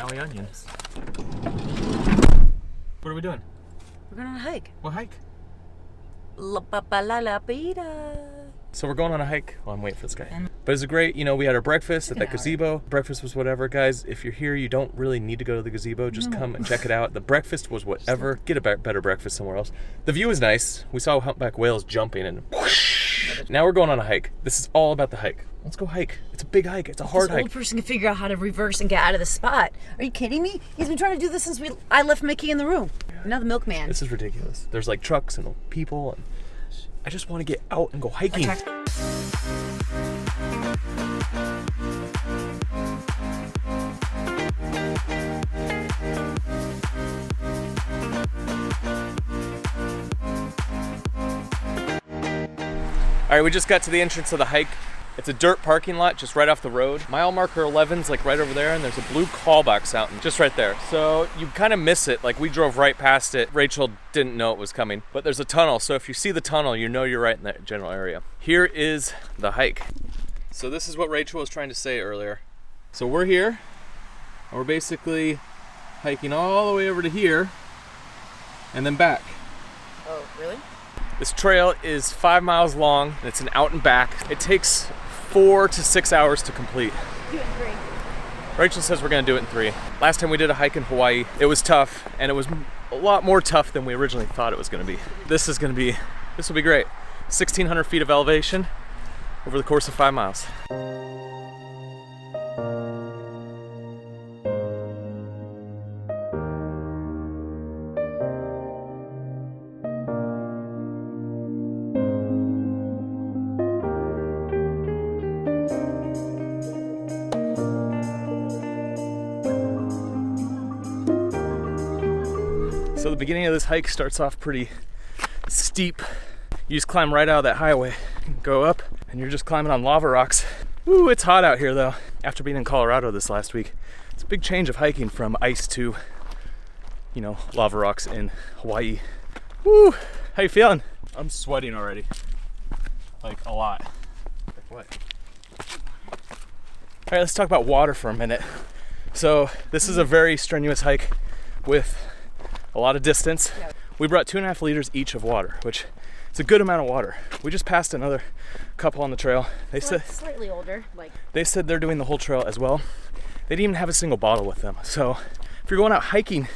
Maui onions. What are we doing? We're going on a hike. What hike? La pa la la pita. So we're going on a hike. Well, I'm waiting for this guy. But it's great, you know, we had our breakfast at that gazebo. Breakfast was whatever. Guys, if you're here, you don't really need to go to the gazebo. Just come and check it out. The breakfast was whatever. Get a better breakfast somewhere else. The view is nice. We saw humpback whales jumping and whoosh. Now we're going on a hike. This is all about the hike. Let's go hike. It's a big hike. It's a hard hike. This old person can figure out how to reverse and get out of the spot. Are you kidding me? He's been trying to do this since I left Mickey in the room. Now the milkman. This is ridiculous. There's like trucks and people, and I just want to get out and go hiking. All right, we just got to the entrance of the hike. It's a dirt parking lot just right off the road. Mile marker 11's like right over there, and there's a blue call box out just right there. So you kind of miss it. Like we drove right past it. Rachel didn't know it was coming, but there's a tunnel. So if you see the tunnel, you know you're right in that general area. Here is the hike. So this is what Rachel was trying to say earlier. So we're here, and we're basically hiking all the way over to here and then back. Oh, really? This trail is 5 miles long, and it's an out and back. It takes 4 to 6 hours to complete. Do it in 3. Rachel says we're gonna do it in 3. Last time we did a hike in Hawaii, it was tough, and it was a lot more tough than we originally thought it was gonna be. This will be great. 1,600 feet of elevation over the course of 5 miles. So the beginning of this hike starts off pretty steep. You just climb right out of that highway, go up, and you're just climbing on lava rocks. Woo, it's hot out here though. After being in Colorado this last week, it's a big change of hiking from ice to, you know, lava rocks in Hawaii. Woo, how you feeling? I'm sweating already, like a lot. Like what? All right, let's talk about water for a minute. So this is a very strenuous hike with a lot of distance. Yeah. We brought 2.5 liters each of water, which is a good amount of water. We just passed another couple on the trail. They said slightly older, like. They said they're doing the whole trail as well. They didn't even have a single bottle with them. So if you're going out hiking,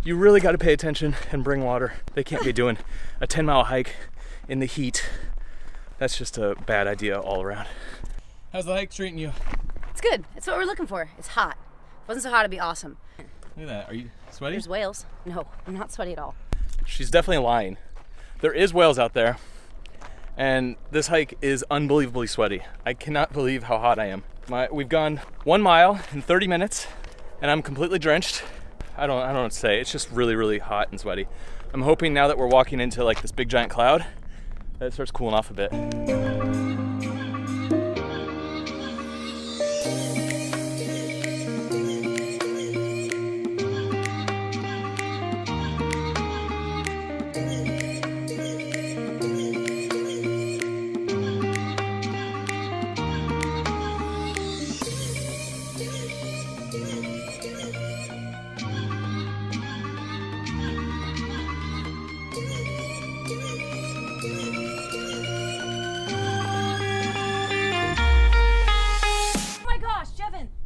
you really got to pay attention and bring water. They can't be doing a 10-mile hike in the heat. That's just a bad idea all around. How's the hike treating you? It's good. It's what we're looking for. It's hot. If it wasn't so hot, it'd be awesome. Look at that. Are you sweaty? There's whales. No, I'm not sweaty at all. She's definitely lying. There is whales out there, and this hike is unbelievably sweaty. I cannot believe how hot I am. We've gone 1 mile in 30 minutes, and I'm completely drenched. I don't know what to say. It's just really, really hot and sweaty. I'm hoping now that we're walking into like this big giant cloud, that it starts cooling off a bit.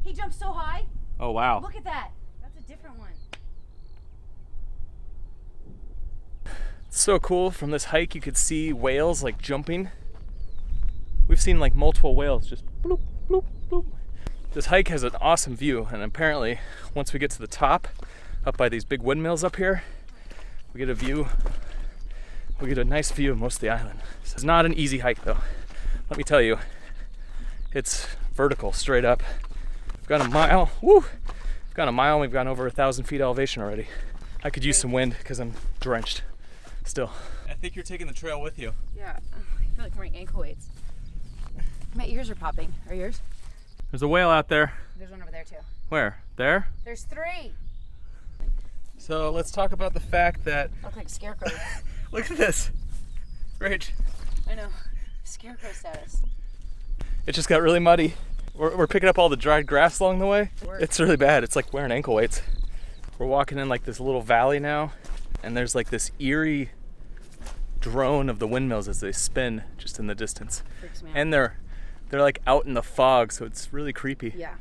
He jumped so high. Oh wow. Look at that. That's a different one. It's so cool. From this hike you could see whales like jumping. We've seen like multiple whales just bloop, bloop, bloop. This hike has an awesome view, and apparently once we get to the top, up by these big windmills up here, we get a nice view of most of the island. So it's not an easy hike though. Let me tell you, it's vertical, straight up. We've gone a mile, woo! We've gone a mile and we've gone over 1,000 feet elevation already. I could use some wind because I'm drenched still. I think you're taking the trail with you. Yeah, I feel like I'm wearing ankle weights. My ears are popping. Are yours? There's a whale out there. There's one over there too. Where? There? There's 3. So let's talk about the fact that... I look like a scarecrow. Look at this. Rach. I know. Scarecrow status. It just got really muddy. We're picking up all the dried grass along the way. It's really bad. It's like wearing ankle weights. We're walking in like this little valley now, and there's like this eerie drone of the windmills as they spin just in the distance. Freaks me out. And they're like out in the fog, so it's really creepy. Yeah.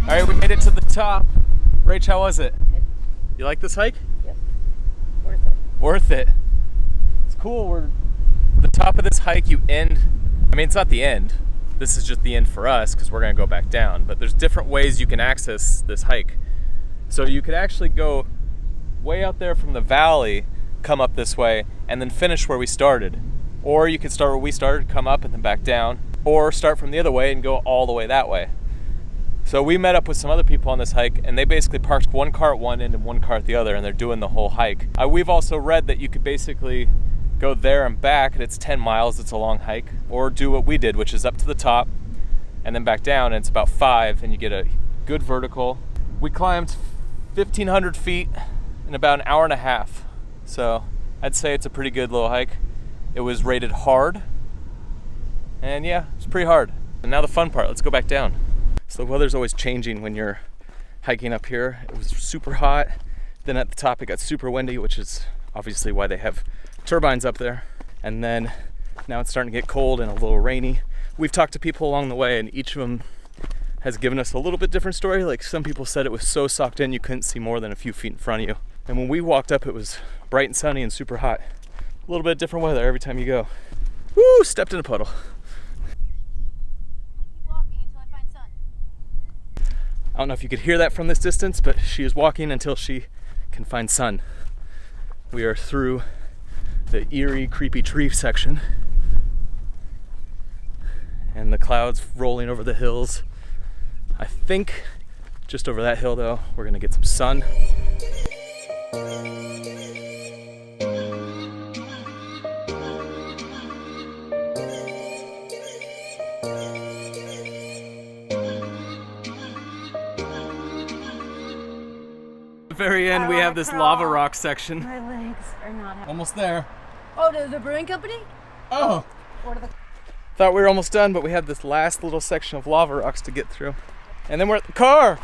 All right, we made it to the top. Rach, how was it? Good. You like this hike? Yep. Worth it. Worth it. It's cool. We're the top of this hike. You end. I mean, it's not the end. This is just the end for us because we're gonna go back down. But there's different ways you can access this hike. So you could actually go way out there from the valley, come up this way, and then finish where we started. Or you could start where we started, come up and then back down. Or start from the other way and go all the way that way. So we met up with some other people on this hike, and they basically parked one car at one end and one car at the other, and they're doing the whole hike. We've also read that you could basically go there and back, and it's 10 miles, it's a long hike. Or do what we did, which is up to the top and then back down, and it's about 5, and you get a good vertical. We climbed 1,500 feet in about an hour and a half. So I'd say it's a pretty good little hike. It was rated hard. And yeah, it's pretty hard. And now the fun part, let's go back down. So the weather's always changing when you're hiking up here. It was super hot. Then at the top it got super windy, which is obviously why they have turbines up there. And then now it's starting to get cold and a little rainy. We've talked to people along the way, and each of them has given us a little bit different story. Like some people said it was so socked in you couldn't see more than a few feet in front of you. And when we walked up, it was bright and sunny and super hot. A little bit different weather every time you go. Woo, stepped in a puddle. I don't know if you could hear that from this distance, but she is walking until she can find sun. We are through the eerie, creepy tree section, and the clouds rolling over the hills. I think just over that hill, though, we're gonna get some sun. Very end, we have this lava rock section. My legs are not happy. Almost there. Oh, to the brewing company? Oh! Or to the... Thought we were almost done, but we have this last little section of lava rocks to get through. And then we're at the car!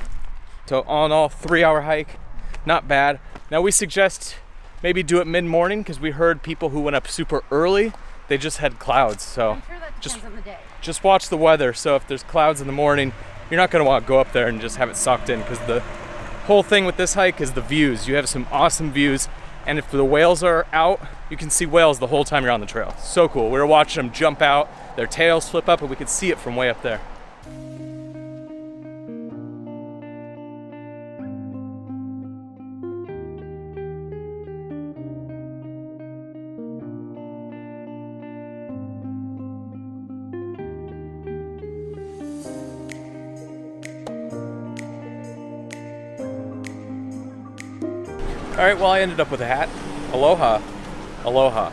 So all in all, 3-hour hike. Not bad. Now we suggest maybe do it mid-morning because we heard people who went up super early, they just had clouds. So I'm sure that depends on the day. just watch the weather. So if there's clouds in the morning, you're not gonna want to go up there and just have it socked in, because the whole thing with this hike is the views. You have some awesome views, and if the whales are out, you can see whales the whole time you're on the trail. So cool. We were watching them jump out, their tails flip up, and we could see it from way up there. All right, well, I ended up with a hat. Aloha. Aloha.